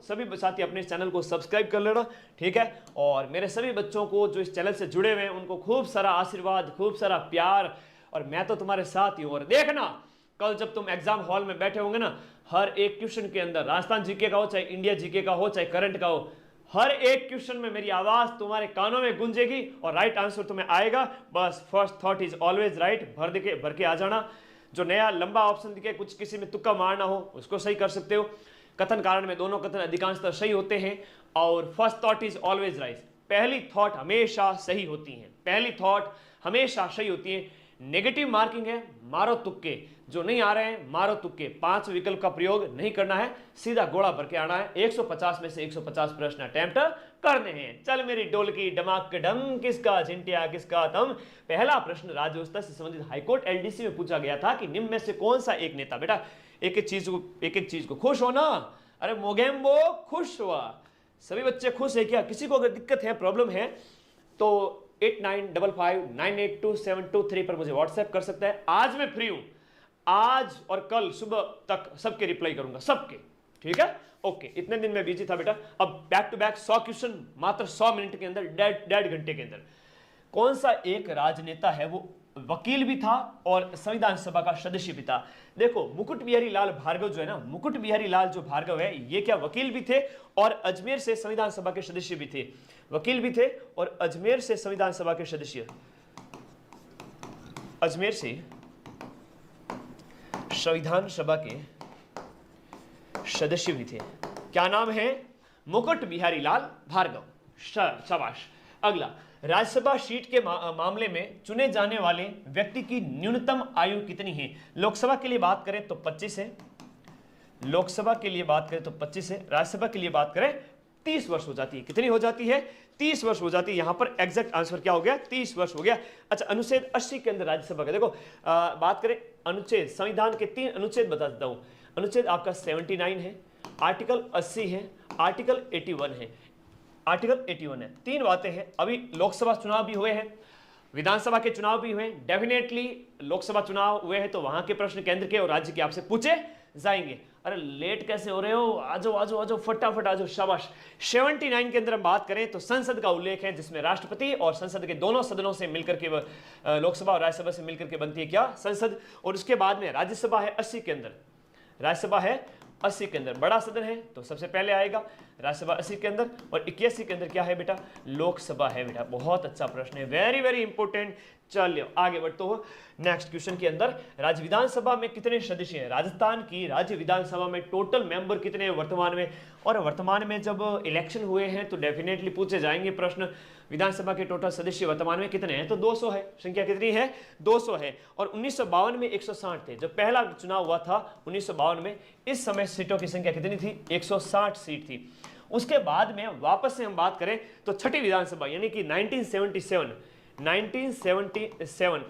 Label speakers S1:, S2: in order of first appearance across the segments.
S1: सभी साथी अपने चैनल को सब्सक्राइब कर लेना, ठीक है। और मेरे सभी बच्चों को जो इस चैनल से जुड़े हुए हैं उनको खूब सारा आशीर्वाद, खूब सारा प्यार, और मैं तो तुम्हारे साथ ही हूं। और देखना कल जब तुम एग्जाम हॉल में बैठे होंगे ना, हर एक क्वेश्चन के अंदर, राजस्थान जीके का हो, चाहे इंडिया जीके का हो, चाहे करंट का हो, हर एक क्वेश्चन में मेरी आवाज तुम्हारे कानों में गूंजेगी और राइट आंसर तुम्हें आएगा। बस first thought is always right, भर के आ जाना। जो नया लंबा ऑप्शन दिखे, कुछ किसी में तुक्का मारना हो, उसको सही कर सकते हो। कथन कारण में दोनों कथन अधिकांशतः सही होते हैं। और first thought is always right, पहली थॉट हमेशा सही होती है, पहली थॉट हमेशा सही होती है। नेगेटिव मार्किंग है, मारो तुक्के, जो नहीं आ रहे हैं मारो तुक्के, 5 विकल्प का प्रयोग नहीं करना है, सीधा गोला भर के आना है। 150 में से 150 प्रश्न अटेम्प्ट करने हैं। चल मेरी डोलकी डमाक के डम, किसका चिंटिया किसका तम। पहला प्रश्न राज्य व्यवस्था से संबंधित हाईकोर्ट एलडीसी में पूछा गया था कि निम्न में से कौन सा एक नेता, बेटा एक एक चीज को खुश होना, अरे मोगेम्बो खुश हुआ, सभी बच्चे खुश है क्या? किसी को अगर दिक्कत है, प्रॉब्लम है तो 8955982723 पर मुझे व्हाट्सएप कर सकता है। आज मैं फ्री हूं, आज और कल सुबह तक सबके रिप्लाई करूंगा, सबके, ठीक है। ओके, इतने दिन में बिजी था बेटा। अब बैक टू बैक 100 क्वेश्चन मात्र 100 मिनट के अंदर, डेढ़ घंटे के अंदर। कौन सा एक राजनेता है वो वकील भी था और संविधान सभा का सदस्य भी था? देखो मुकुट बिहारी लाल भार्गव जो है ना, मुकुट बिहारी लाल जो भार्गव है, ये क्या वकील भी थे और अजमेर से संविधान सभा के सदस्य भी थे। वकील भी थे और अजमेर से संविधान सभा के सदस्य, अजमेर से संविधान सभा के सदस्य भी थे। क्या नाम है? मुकुट बिहारी लाल भार्गव। शाबाश। अगला, राज्यसभा सीट के मामले में चुने जाने वाले व्यक्ति की न्यूनतम आयु कितनी है? लोकसभा के लिए बात करें तो 25 है, लोकसभा के लिए बात करें तो 25 है, राज्यसभा के लिए बात करें 30 वर्ष हो जाती है। कितनी हो जाती है? 30 वर्ष हो जाती है। यहां पर एग्जैक्ट आंसर क्या हो गया? 30 वर्ष हो गया। अच्छा, अनुच्छेद 80 के अंदर राज्यसभा का देखो, बात करें अनुच्छेद, संविधान के 3 अनुच्छेद बता देता हूं। अनुच्छेद आपका 79 है, आर्टिकल 80 है, आर्टिकल 81 है, आर्टिकल 81 है। 3 बातें हैं। अभी लोकसभा चुनाव भी हुए हैं, विधानसभा के चुनाव भी हुए हैं, डेफिनेटली लोकसभा चुनाव हुए हैं तो वहां के प्रश्न केंद्र के और राज्य के आपसे पूछे जाएंगे। अरे लेट कैसे हो रहे हो? आजो आजो आजो, फटाफट आजो, शाबाश। 79 के अंदर हम बात करें तो संसद का उल्लेख है, जिसमें राष्ट्रपति और संसद के दोनों सदनों से मिलकर के, लोकसभा और राज्यसभा से मिलकर के बनती है क्या? संसद। और उसके बाद में राज्यसभा है 80 के अंदर, राज्यसभा है 80 के अंदर, बड़ा सदन है तो सबसे पहले आएगा राज्यसभा 80 के अंदर। और 81 के अंदर क्या है बेटा? लोकसभा है बेटा। बहुत अच्छा प्रश्न है, वेरी वेरी इंपॉर्टेंट। चलिए आगे बढ़ते हो नेक्स्ट क्वेश्चन के अंदर। राज्य विधानसभा में कितने सदस्य हैं? राजस्थान की राज्य विधानसभा में टोटल मेंबर कितने हैं वर्तमान में? और वर्तमान में जब इलेक्शन हुए हैं तो डेफिनेटली पूछे जाएंगे प्रश्न, विधानसभा के टोटल सदस्य वर्तमान में कितने हैं? तो 200 है। संख्या कितनी है? 200 है। और 1952 में 160 थे, जब पहला चुनाव हुआ था 1952 में। इस समय सीटों की संख्या कितनी थी? 160 सीट थी। उसके बाद में वापस से हम बात करें तो छठी विधानसभा यानी कि 1977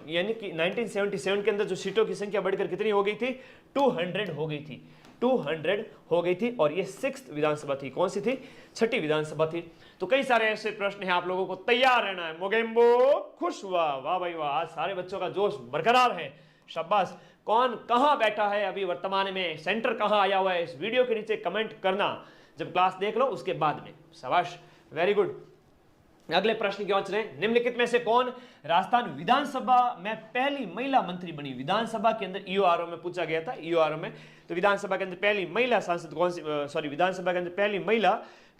S1: यानी कि 1977 के अंदर जो सीटों की संख्या बढ़कर कितनी हो गई थी? 200 हो गई थी, 200 हो गई थी। और ये 6th विधानसभा थी। कौन सी थी? छठी विधानसभा थी। तो कई सारे ऐसे प्रश्न हैं, आप लोगों को तैयार रहना है। मोगेम्बो खुश हुआ, वाह भाई वाह, आज सारे बच्चों का जोश बरकरार है, शाबाश। कौन कहां बैठा है अभी वर्तमान में, सेंटर कहां आया हुआ है, इस वीडियो के नीचे कमेंट करना जब क्लास देख लो उसके बाद में, शाबाश, वेरी गुड। अगले प्रश्न की ओर चले। निम्नलिखित में से कौन राजस्थान विधानसभा में पहली महिला मंत्री बनी? विधानसभा के अंदर ईओआरओ में पूछा गया था, ईओआरओ में। तो विधानसभा के अंदर पहली महिला सांसद कौन सी, सॉरी, विधानसभा के अंदर पहली महिला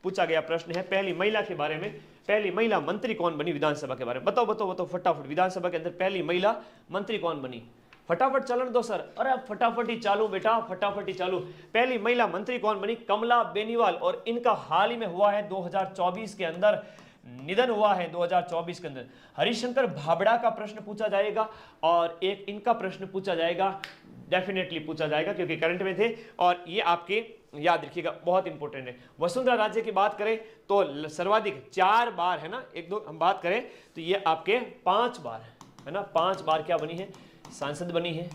S1: पूछा गया प्रश्न है, पहली महिला के बारे में, पहली महिला मंत्री कौन बनी विधानसभा के बारे में? बताओ बताओ बताओ फटाफट, विधानसभा के अंदर पहली महिला मंत्री कौन बनी? फटाफट चलन दो सर, अरे फटाफट ही चालू बेटा, फटाफट ही चालू। पहली महिला मंत्री कौन बनी? कमला बेनीवाल। और इनका हाल ही में हुआ है 2024 के अंदर, निधन हुआ है 2024 के अंदर। हरिशंकर भाबड़ा का प्रश्न पूछा जाएगा और एक इनका प्रश्न पूछा जाएगा, डेफिनेटली पूछा जाएगा क्योंकि करंट में थे और ये आपके याद रखिएगा, बहुत इंपॉर्टेंट है। वसुंधरा राज्य की बात करें तो सर्वाधिक 4 बार है ना, एक दो हम बात करें तो ये आपके 5 बार है ना, 5 बार क्या बनी है? सांसद बनी है,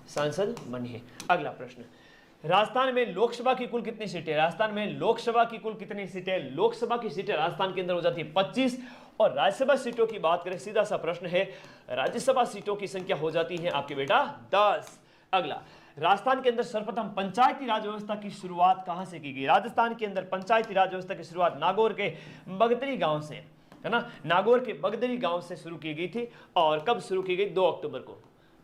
S1: सांसद बनी है। अगला प्रश्न, राजस्थान में लोकसभा की कुल कितनी सीटें? राजस्थान में लोकसभा की कुल कितनी सीटें? लोकसभा की सीटें राजस्थान के अंदर हो जाती है 25। और राज्यसभा सीटों की बात करें, सीधा सा प्रश्न है, राज्यसभा सीटों की संख्या हो जाती है आपके बेटा 10। अगला, राजस्थान के अंदर सर्वप्रथम पंचायती राज व्यवस्था की शुरुआत कहां से की गई? राजस्थान के अंदर पंचायती राज व्यवस्था की शुरुआत नागौर के बगदरी गांव से, है ना, नागौर के बगदरी गांव से शुरू की गई थी। और कब शुरू की गई? 2 अक्टूबर को,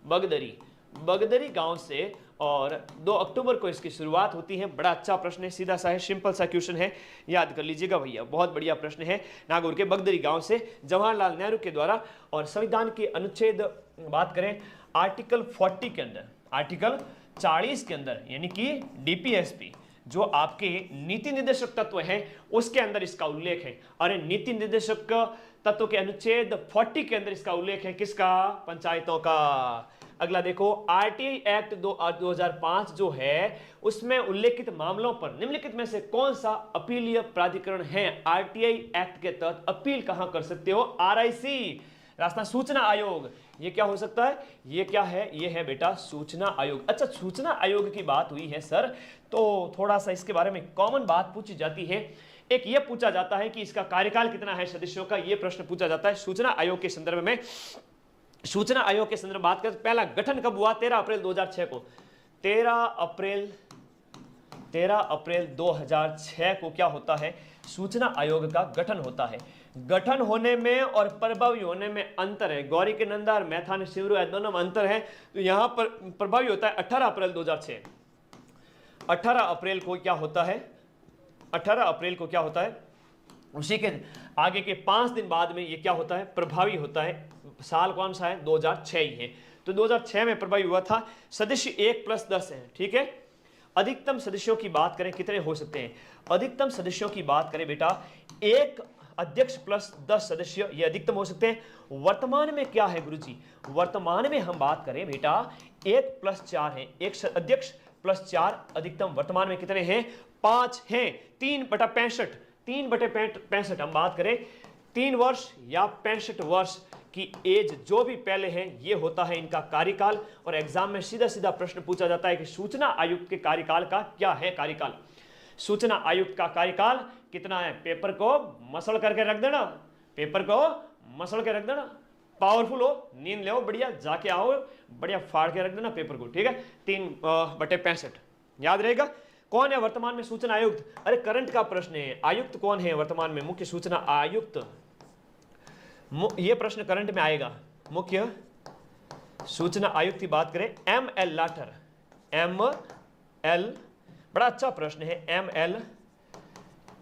S1: बगदरी गांव से, और 2 अक्टूबर को इसकी शुरुआत होती है। बड़ा अच्छा प्रश्न है, सीधा सा है, सिंपल सा क्वेश्चन है, याद कर लीजिएगा भैया, बहुत बढ़िया प्रश्न है। नागौर के बगदरी गांव से जवाहरलाल नेहरू के द्वारा। और संविधान के अनुच्छेद बात करें आर्टिकल 40 के अंदर, आर्टिकल 40 के अंदर, यानी कि डीपीएसपी जो आपके नीति निर्देशक तत्व हैं उसके अंदर इसका उल्लेख है। और नीति निर्देशक तत्व के अनुच्छेद 40 के अंदर इसका उल्लेख है, किसका? पंचायतों का। अगला देखो, आरटीआई एक्ट 2005 जो है उसमें उल्लेखित मामलों पर निम्नलिखित में से कौन सा अपीलीय प्राधिकरण है? आरटीआई एक्ट के तहत अपील कहां कर सकते हो? आरआईसी, राजस्थान सूचना आयोग। ये क्या हो सकता है? ये क्या है? ये है बेटा सूचना आयोग। अच्छा, सूचना आयोग की बात हुई है सर, तो थोड़ा सा इसके बारे में कॉमन बात पूछी जाती है। एक ये पूछा जाता है कि इसका कार्यकाल कितना है सदस्यों का, ये प्रश्न पूछा जाता है सूचना आयोग के संदर्भ में। सूचना आयोग के संदर्भ बात करें, पहला गठन कब हुआ? 13 अप्रैल 2006 को। 13 अप्रैल 2006 को क्या होता है? सूचना आयोग का गठन होता है। गठन होने में और प्रभावी होने में अंतर है। गौरी के नंदा और मैथान शिवरू दोनों में अंतर है। तो यहां पर प्रभावी होता है 18 अप्रैल 2006। 18 अप्रैल को क्या होता है? 18 अप्रैल को क्या होता है? उसी के आगे के 5 दिन बाद में ये क्या होता है? प्रभावी होता है। साल कौन सा है? 2006 ही है। तो 2006 में प्रभावी हुआ था। सदस्य 1+10 है, ठीक है। अधिकतम सदस्यों की बात करें कितने हो सकते हैं? अधिकतम सदस्यों की बात करें बेटा, 1 अध्यक्ष प्लस 10 सदस्य, ये अधिकतम हो सकते हैं। वर्तमान में क्या है गुरुजी? वर्तमान में हम बात करें बेटा 1+4 है, 1 अध्यक्ष प्लस 4 अधिकतम। वर्तमान में कितने हैं? 5 हैं। 3/65, 3/65 हम बात करें 3 वर्ष या 65 वर्ष की एज जो भी पहले है, ये होता है इनका कार्यकाल। और एग्जाम में सीधा सीधा प्रश्न पूछा जाता है कि सूचना आयुक्त के कार्यकाल का क्या है कार्यकाल? सूचना आयुक्त का कार्यकाल कितना है? पेपर को मसल करके रख देना, पेपर को मसल के रख देना। पावरफुल हो, नींद ले बढ़िया, जाके आओ, बढ़िया फाड़ के रख देना पेपर को, ठीक है। 3/65 याद रहेगा। कौन है वर्तमान में सूचना आयुक्त? अरे करंट का प्रश्न है, आयुक्त कौन है वर्तमान में? मुख्य सूचना आयुक्त, ये प्रश्न करंट में आएगा। मुख्य सूचना आयुक्त की बात करें, ML लाठर, ML, बड़ा अच्छा प्रश्न है।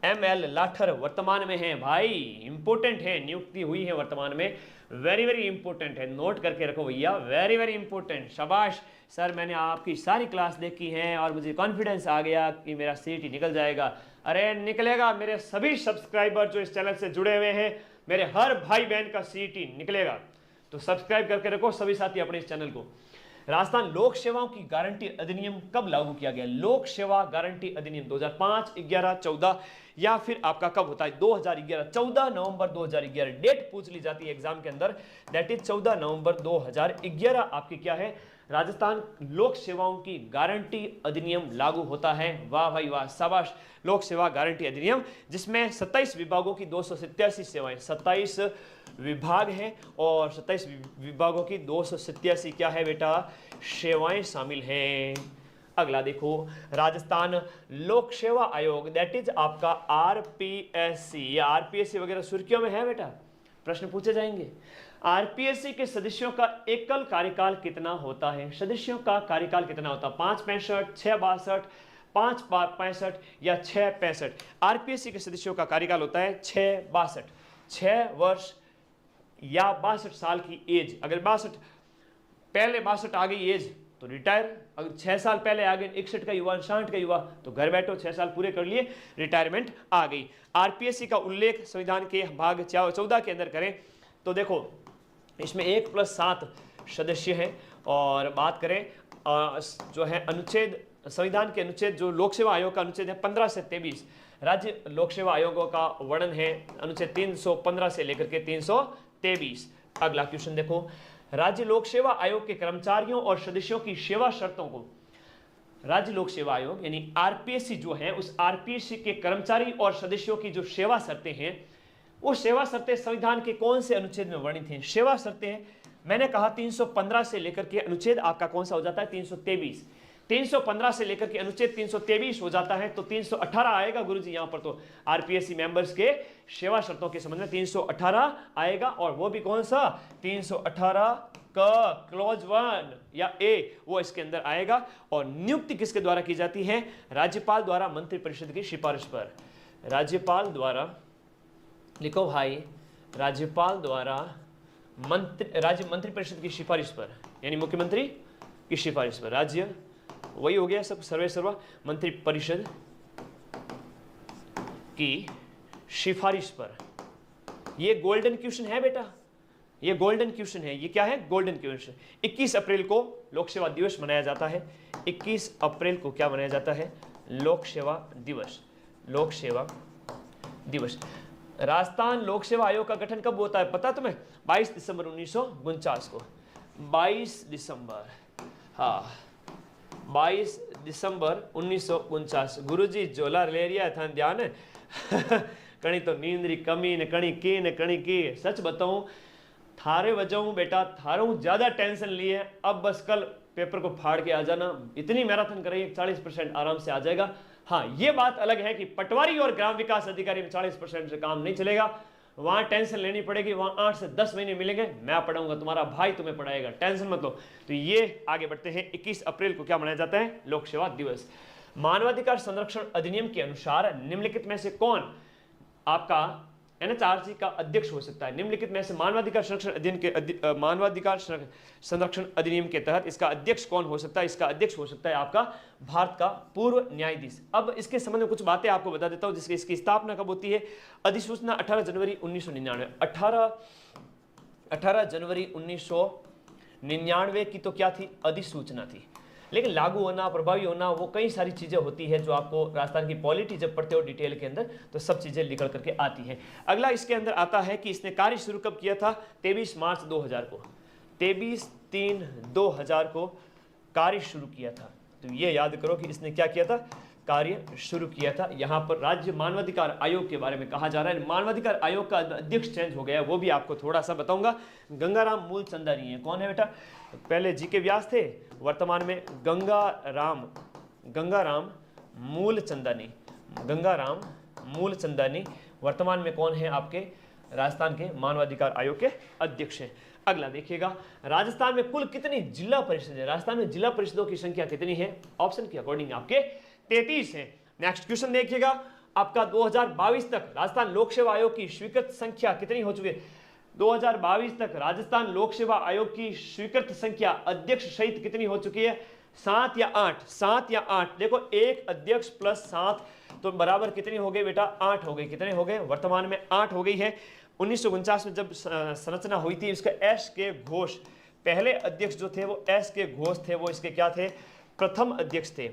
S1: ML लाठर वर्तमान में है भाई, इंपोर्टेंट है, नियुक्ति हुई है वर्तमान में, वेरी वेरी इंपोर्टेंट है, नोट करके रखो भैया, वेरी वेरी इंपोर्टेंट। शाबाश सर, मैंने आपकी सारी क्लास देखी है और मुझे कॉन्फिडेंस आ गया कि मेरा सीट ही निकल जाएगा। अरे निकलेगा, मेरे सभी सब्सक्राइबर जो इस चैनल से जुड़े हुए हैं, मेरे हर भाई बहन का सीट ही निकलेगा। तो सब्सक्राइब करके रखो सभी साथी अपने इस चैनल को। राजस्थान लोक सेवाओं की गारंटी अधिनियम कब लागू किया गया? लोक सेवा गारंटी अधिनियम 2005, 11, 14 या फिर आपका कब होता है? 2011, 14 नवंबर 2011। डेट पूछ ली जाती है एग्जाम के अंदर, दैट इज 14 नवंबर 2011 आपकी क्या है? राजस्थान लोक सेवाओं की गारंटी अधिनियम लागू होता है। वाह भाई वाह, शाबाश। लोक सेवा गारंटी अधिनियम, जिसमें 27 विभागों की 287 सेवाएं, 27 विभाग हैं और 27 विभागों की 287 क्या है बेटा? सेवाएं शामिल हैं। अगला देखो, राजस्थान लोक सेवा आयोग, दैट इज आपका आरपीएससी। आरपीएससी वगैरह सुर्खियों में है बेटा, प्रश्न पूछे जाएंगे। आरपीएससी के सदस्यों का एकल कार्यकाल कितना होता है? सदस्यों का कार्यकाल कितना होता है? 5/65, 6/62, 5/65 या 6/65? आरपीएससी के सदस्यों का कार्यकाल होता है 6/62, 6 वर्ष या 62 साल की एज। अगर 62 पहले 62 आ गई एज तो रिटायर, अगर 6 साल पहले आ गए 61 का युवा, 60 का युवा, तो घर बैठो, 6 साल पूरे कर लिए, रिटायरमेंट आ गई। आरपीएससी का उल्लेख संविधान के भाग 14 के अंदर करें तो देखो इसमें 1+7 सदस्य हैं। और बात करें जो है अनुच्छेद, संविधान के अनुच्छेद जो लोक सेवा आयोग का अनुच्छेद है 15 से 23, राज्य लोक सेवा आयोगों का वर्णन है अनुच्छेद 315 से लेकर के 323। अगला क्वेश्चन देखो, राज्य लोक सेवा आयोग के कर्मचारियों और सदस्यों की सेवा शर्तों को, राज्य लोक सेवा आयोग यानी आरपीएससी जो है, उस आरपीएससी के कर्मचारी और सदस्यों की जो सेवा शर्तें हैं, वो सेवा शर्तें संविधान के कौन से अनुच्छेद में वर्णित हैं? सेवा शर्तें मैंने कहा 315 से लेकर के अनुच्छेद आपका कौन सा हो जाता है? 323। 315 से लेकर के अनुच्छेद 323 हो जाता है तो 318 आएगा गुरुजी। यहां पर तो आरपीएससी मेंबर्स के सेवा शर्तों के संबंध में 318 आएगा, और वो भी कौन सा 318 का क्लॉज 1 या ए वो इसके अंदर आएगा। और नियुक्ति किसके द्वारा की जाती है? राज्यपाल द्वारा मंत्रिपरिषद की सिफारिश पर। राज्यपाल द्वारा, लिखो भाई, राज्यपाल द्वारा राज्य मंत्रिपरिषद की सिफारिश पर, यानी मुख्यमंत्री की सिफारिश पर। राज्य वही हो गया सब, सर्वे सर्वा, मंत्रिपरिषद की सिफारिश पर। ये गोल्डन क्वेश्चन है बेटा, ये गोल्डन क्वेश्चन है। ये क्या है? Golden question. 21 अप्रैल को लोक सेवा दिवस मनाया जाता है। 21 अप्रैल को क्या मनाया जाता है? लोक सेवा दिवस। लोक सेवा दिवस। राजस्थान लोक सेवा आयोग का गठन कब होता है पता तुम्हें? 22 दिसंबर 1949 को। 22 दिसंबर, हाँ 22 दिसंबर 1949। गुरुजी झोला ले रिया था, ध्यान है। कणी तो नींद री कमी ने कणी की। सच बताऊं थारे वजह हूं बेटा, थारों ज्यादा टेंशन लिए। अब बस कल पेपर को फाड़ के आ जाना, इतनी मैराथन करेंगे 40% आराम से आ जाएगा। हाँ ये बात अलग है कि पटवारी और ग्राम विकास अधिकारी में 40% से काम नहीं चलेगा, वहां टेंशन लेनी पड़ेगी। वहां 8 से 10 महीने मिलेंगे, मैं पढ़ाऊंगा, तुम्हारा भाई तुम्हें पढ़ाएगा, टेंशन मत लो। तो ये आगे बढ़ते हैं। 21 अप्रैल को क्या मनाया जाता है? लोक सेवा दिवस। मानवाधिकार संरक्षण अधिनियम के अनुसार निम्नलिखित में से कौन आपका एनएचआरसी का अध्यक्ष हो सकता है? निम्नलिखित में से मानवाधिकार संरक्षण अधिनियम के मानवाधिकार संरक्षण अधिनियम के तहत इसका अध्यक्ष कौन हो सकता है? इसका अध्यक्ष हो सकता है आपका भारत का पूर्व न्यायाधीश। अब इसके संबंध में कुछ बातें आपको बता देता हूं, जिसकी इसकी स्थापना कब होती है? अधिसूचना 18 जनवरी 1999। 18 जनवरी 1999 की तो क्या थी? अधिसूचना थी। लेकिन लागू होना, प्रभावी होना, वो कई सारी चीजें होती है जो आपको राजस्थान की पॉलिटी जब पढ़ते हो डिटेल के अंदर तो सब चीजें निकल करके आती है। अगला इसके अंदर आता है कि इसने कार्य शुरू कब किया था? 23 मार्च 2000 को। 23/3/2000 को कार्य शुरू किया था। तो ये याद करो कि इसने क्या किया था? कार्य शुरू किया था। यहाँ पर राज्य मानवाधिकार आयोग के बारे में कहा जा रहा है। मानवाधिकार आयोग का अध्यक्ष चेंज हो गया, वो भी आपको थोड़ा सा बताऊंगा। गंगाराम मूलचंदानी है। कौन है बेटा? पहले जीके व्यास थे, वर्तमान में गंगाराम मूलचंदानी। गंगाराम मूलचंदानी वर्तमान में कौन है? आपके राजस्थान के मानवाधिकार आयोग के अध्यक्ष हैं। अगला देखिएगा, राजस्थान में कुल कितनी जिला परिषद है? राजस्थान में जिला परिषदों की संख्या कितनी है? ऑप्शन के अकॉर्डिंग आपके 33 है। नेक्स्ट क्वेश्चन देखिएगा, आपका 2022 तक राजस्थान लोक सेवा आयोग की स्वीकृत संख्या कितनी हो चुकी है? 2022 तक राजस्थान लोक सेवा आयोग की स्वीकृत संख्या अध्यक्ष सहित कितनी हो चुकी है? 7 या 8? 7 या 8? देखो, एक अध्यक्ष प्लस 7 तो बराबर कितनी हो गई बेटा? 8 हो गई। कितने हो गए? वर्तमान में 8 हो गई है। 1949 में जब संरचना हुई थी, इसका एस के घोष, पहले अध्यक्ष जो थे वो एस के घोष थे। वो इसके क्या थे? प्रथम अध्यक्ष थे।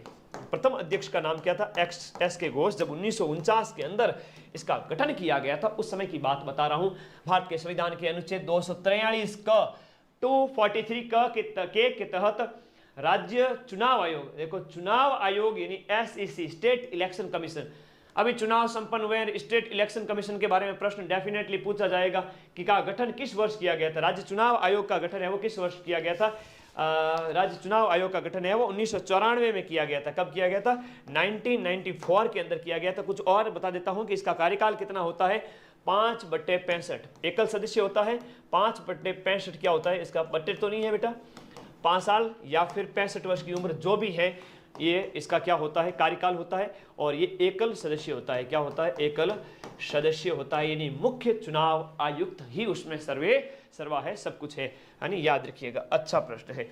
S1: प्रथम अध्यक्ष का नाम क्या था? एस के घोष। जब 1949 के अंदर इसका गठन किया गया था, उस समय की बात बता रहा हूं। भारत के संविधान के अनुच्छेद 243 का 243 के तहत राज्य चुनाव आयोग, देखो चुनाव आयोग यानी SEC, स्टेट इलेक्शन कमीशन। अभी चुनाव संपन्न हुए, स्टेट इलेक्शन कमीशन के बारे में प्रश्न डेफिनेटली पूछा जाएगा कि का गठन किस वर्ष किया गया था? राज्य चुनाव आयोग का गठन है वो किस वर्ष किया गया था? राज्य चुनाव आयोग का गठन है वो 1994 में किया गया था। कब किया गया था? 1994 के अंदर किया गया था। कुछ और बता देता हूं कि इसका कार्यकाल कितना होता है? 5/65 एकल सदस्य होता है। 5/65 क्या होता है? इसका बट्टे तो नहीं है बेटा, 5 साल या फिर 65 वर्ष की उम्र जो भी है, ये इसका क्या होता है? कार्यकाल होता है। और ये एकल सदस्य होता है। क्या होता है? एकल सदस्य होता है, यानी मुख्य चुनाव आयुक्त ही उसमें सर्वा है, सब कुछ है, यानी याद रखिएगा। अच्छा प्रश्न है।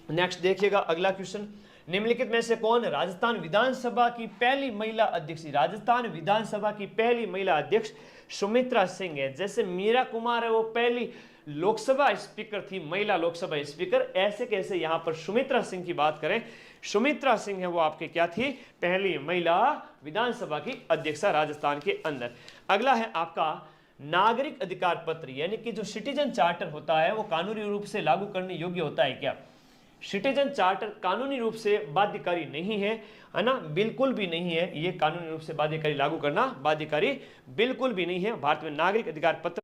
S1: नेक्स्ट देखिएगा, अगला क्वेश्चन, निम्नलिखित में से कौन राजस्थान विधानसभा की पहली महिला अध्यक्ष? राजस्थान विधानसभा की पहली महिला अध्यक्ष सुमित्रा सिंह है। जैसे मीरा कुमार है वो पहली लोकसभा स्पीकर थी, महिला लोकसभा स्पीकर, ऐसे कैसे यहां पर सुमित्रा सिंह की बात करें? सुमित्रा सिंह है वो आपके क्या थी? पहली महिला विधानसभा की अध्यक्षा राजस्थान के अंदर। अगला है आपका नागरिक अधिकार पत्र, यानी कि जो सिटीजन चार्टर होता है वो कानूनी रूप से लागू करने योग्य होता है क्या? सिटीजन चार्टर कानूनी रूप से बाध्यकारी नहीं है ना? बिल्कुल भी नहीं है। ये कानूनी रूप से बाध्यकारी लागू करना बाध्यकारी बिल्कुल भी नहीं है। भारत में नागरिक अधिकार पत्र